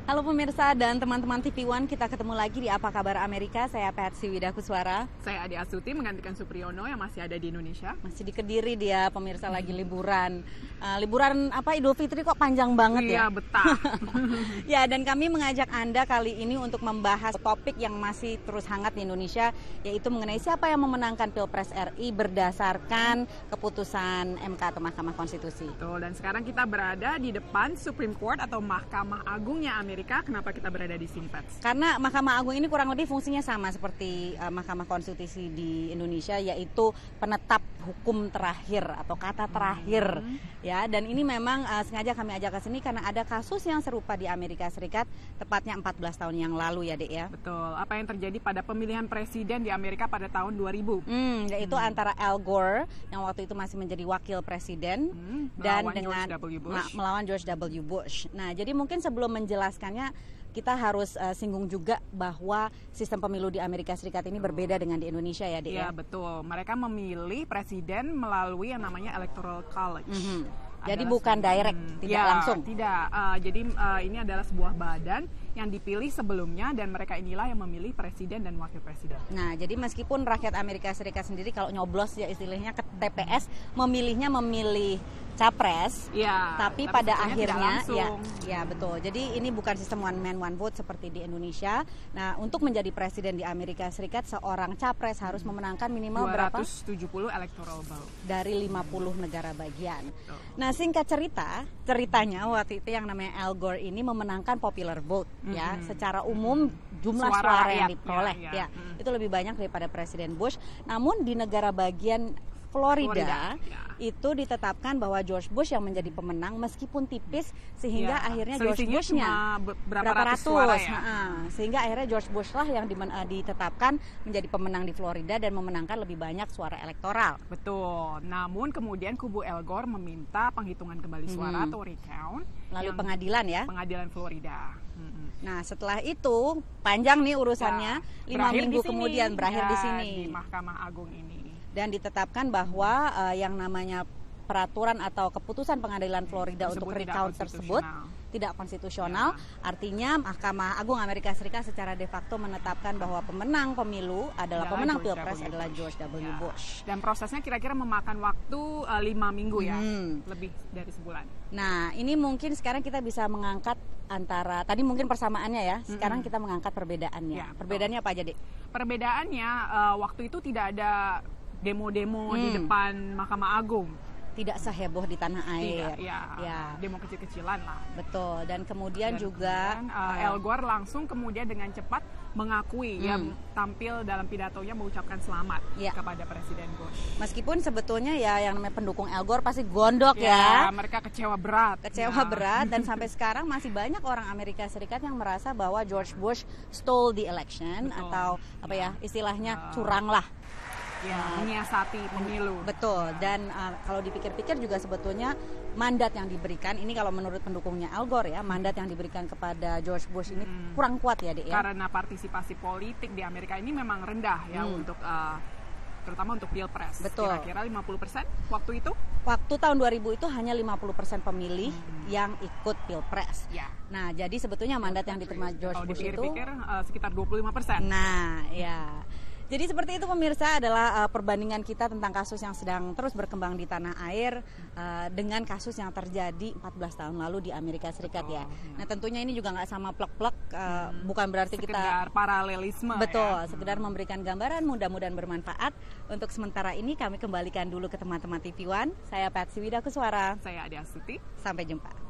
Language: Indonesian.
Halo pemirsa dan teman-teman TV One, kita ketemu lagi di Apa Kabar Amerika. Saya Patsy Widakuswara. Saya Adi Astuti menggantikan Supriyono yang masih ada di Indonesia. Masih di Kediri dia, pemirsa lagi liburan. Liburan apa Idul Fitri kok panjang banget ya? Iya, betah. Ya, dan kami mengajak Anda kali ini untuk membahas topik yang masih terus hangat di Indonesia, yaitu mengenai siapa yang memenangkan Pilpres RI berdasarkan keputusan MK atau Mahkamah Konstitusi. Betul, dan sekarang kita berada di depan Supreme Court atau Mahkamah Agungnya Amerika. Kenapa kita berada di sini, Pats? Karena Mahkamah Agung ini kurang lebih fungsinya sama seperti Mahkamah Konstitusi di Indonesia, yaitu penetap hukum terakhir atau kata terakhir. Ya, dan ini memang sengaja kami ajak ke sini karena ada kasus yang serupa di Amerika Serikat, tepatnya 14 tahun yang lalu ya, Dek ya. Betul. Apa yang terjadi pada pemilihan presiden di Amerika pada tahun 2000? Yaitu antara Al Gore yang waktu itu masih menjadi wakil presiden dan dengan melawan George W. Bush. Nah, jadi mungkin sebelum menjelaskannya kita harus singgung juga bahwa sistem pemilu di Amerika Serikat ini berbeda dengan di Indonesia ya, Dek ya. Iya, betul. Mereka memilih presiden melalui yang namanya Electoral College. Jadi bukan direct, tidak langsung. Tidak. Jadi ini adalah sebuah badan yang dipilih sebelumnya dan mereka inilah yang memilih presiden dan wakil presiden. Nah, jadi meskipun rakyat Amerika Serikat sendiri kalau nyoblos ya istilahnya ke TPS memilih capres, ya, tapi pada akhirnya ya betul. Jadi ini bukan sistem one man one vote seperti di Indonesia. Nah, untuk menjadi presiden di Amerika Serikat seorang capres harus memenangkan minimal 270 electoral vote dari 50 negara bagian. Nah, singkat ceritanya waktu itu yang namanya Al Gore ini memenangkan popular vote ya, secara umum jumlah suara yang diperoleh itu lebih banyak daripada Presiden Bush. Namun di negara bagian Florida itu ditetapkan bahwa George Bush yang menjadi pemenang meskipun tipis sehingga akhirnya George Bush-nya berapa ratus suara ya. Sehingga akhirnya George Bush lah yang ditetapkan menjadi pemenang di Florida dan memenangkan lebih banyak suara elektoral. Betul. Namun kemudian kubu Al Gore meminta penghitungan kembali suara atau recount lalu pengadilan Florida. Nah, setelah itu panjang nih urusannya, 5 minggu kemudian berakhir di sini di Mahkamah Agung ini. Dan ditetapkan bahwa yang namanya peraturan atau keputusan pengadilan Florida untuk recount tersebut tidak konstitusional. Artinya Mahkamah Agung Amerika Serikat secara de facto menetapkan bahwa pemenang pemilu adalah pemenang Pilpres adalah George W. Bush. Dan prosesnya kira-kira memakan waktu 5 minggu ya, lebih dari sebulan. Nah, ini mungkin sekarang kita bisa mengangkat antara tadi mungkin persamaannya ya. Sekarang kita mengangkat perbedaannya. Perbedaannya apa aja, Dek? Perbedaannya waktu itu tidak ada demo-demo di depan Mahkamah Agung. Tidak seheboh di tanah air. Ya. Demo kecil-kecilan lah. Betul. Dan kemudian juga Al Gore langsung kemudian dengan cepat mengakui yang tampil dalam pidatonya mengucapkan selamat kepada Presiden Bush. Meskipun sebetulnya ya yang namanya pendukung Al Gore pasti gondok ya. Mereka kecewa berat. Berat dan sampai sekarang masih banyak orang Amerika Serikat yang merasa bahwa George Bush stole the election. Betul. Atau apa ya istilahnya curang lah. Menyiasati pemilu. Betul. Dan kalau dipikir-pikir juga sebetulnya mandat yang diberikan ini kalau menurut pendukungnya Al Gore ya, mandat yang diberikan kepada George Bush ini kurang kuat ya, Dek ya. Karena partisipasi politik di Amerika ini memang rendah ya untuk terutama untuk Pilpres. Betul. Kira-kira 50% waktu itu? Waktu tahun 2000 itu hanya 50% pemilih yang ikut Pilpres. Nah, jadi sebetulnya mandat yang diterima George Bush itu sekitar 25%. Nah, ya. Jadi seperti itu pemirsa adalah perbandingan kita tentang kasus yang sedang terus berkembang di tanah air dengan kasus yang terjadi 14 tahun lalu di Amerika Serikat ya. Nah tentunya ini juga nggak sama plek-plek, bukan berarti sekedar paralelisme. Betul, sekedar memberikan gambaran, mudah-mudahan bermanfaat. Untuk sementara ini kami kembalikan dulu ke teman-teman TV One. Saya Patsy Widakuswara. Saya Adi Astuti. Sampai jumpa.